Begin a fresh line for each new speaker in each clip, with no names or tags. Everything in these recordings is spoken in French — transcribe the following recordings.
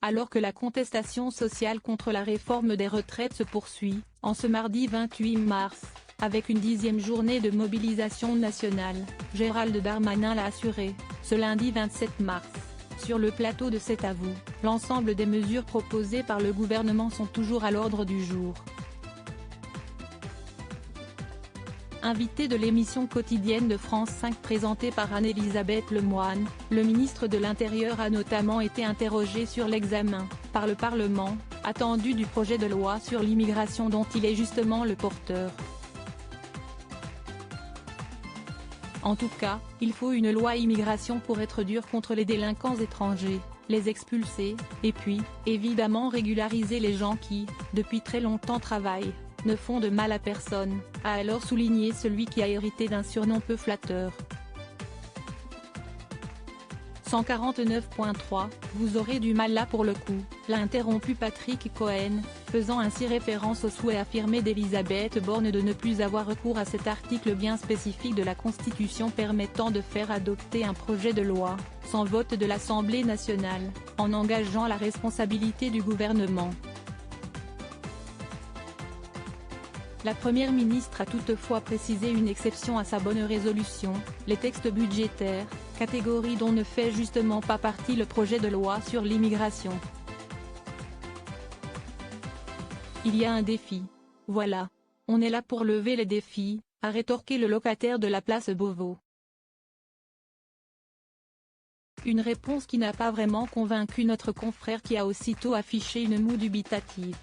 alors que la contestation sociale contre la réforme des retraites se poursuit, en ce mardi 28 mars, avec une 10e journée de mobilisation nationale, Gérald Darmanin l'a assuré, ce lundi 27 mars. Sur le plateau de C'est à vous, l'ensemble des mesures proposées par le gouvernement sont toujours à l'ordre du jour. Invité de l'émission quotidienne de France 5 présentée par Anne-Elisabeth Lemoine, le ministre de l'Intérieur a notamment été interrogé sur l'examen, par le Parlement, attendu du projet de loi sur l'immigration dont il est justement le porteur. En tout cas, il faut une loi immigration pour être dur contre les délinquants étrangers, les expulser, et puis, évidemment régulariser les gens qui, depuis très longtemps travaillent, ne font de mal à personne, a alors souligné celui qui a hérité d'un surnom peu flatteur. 149.3, vous aurez du mal là pour le coup, l'a interrompu Patrick Cohen, faisant ainsi référence au souhait affirmé d'Elisabeth Borne de ne plus avoir recours à cet article bien spécifique de la Constitution permettant de faire adopter un projet de loi, sans vote de l'Assemblée nationale, en engageant la responsabilité du gouvernement. La Première ministre a toutefois précisé une exception à sa bonne résolution, les textes budgétaires, catégorie dont ne fait justement pas partie le projet de loi sur l'immigration. Il y a un défi. Voilà. On est là pour lever les défis, a rétorqué le locataire de la place Beauvau. Une réponse qui n'a pas vraiment convaincu notre confrère qui a aussitôt affiché une moue dubitative.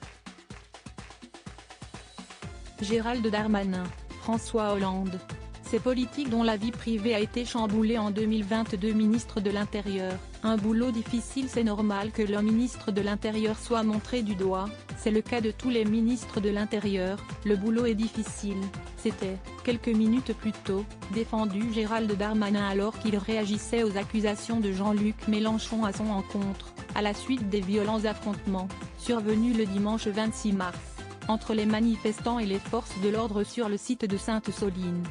Gérald Darmanin, François Hollande. Ces politiques dont la vie privée a été chamboulée en 2022 ministre de l'Intérieur, un boulot difficile. C'est normal que le ministre de l'Intérieur soit montré du doigt, c'est le cas de tous les ministres de l'Intérieur, le boulot est difficile, c'était, quelques minutes plus tôt, défendu Gérald Darmanin alors qu'il réagissait aux accusations de Jean-Luc Mélenchon à son encontre, à la suite des violents affrontements, survenus le dimanche 26 mars, entre les manifestants et les forces de l'ordre sur le site de Sainte-Soline.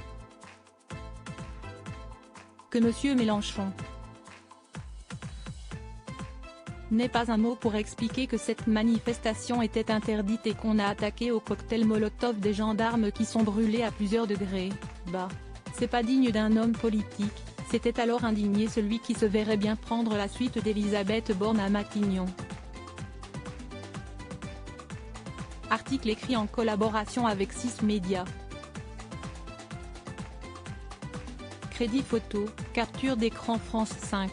Que M. Mélenchon n'ait pas un mot pour expliquer que cette manifestation était interdite et qu'on a attaqué au cocktail Molotov des gendarmes qui sont brûlés à plusieurs degrés, bah, c'est pas digne d'un homme politique, s'était alors indigné celui qui se verrait bien prendre la suite d'Elisabeth Borne à Matignon. Article écrit en collaboration avec 6 médias. Crédit photo, capture d'écran France 5.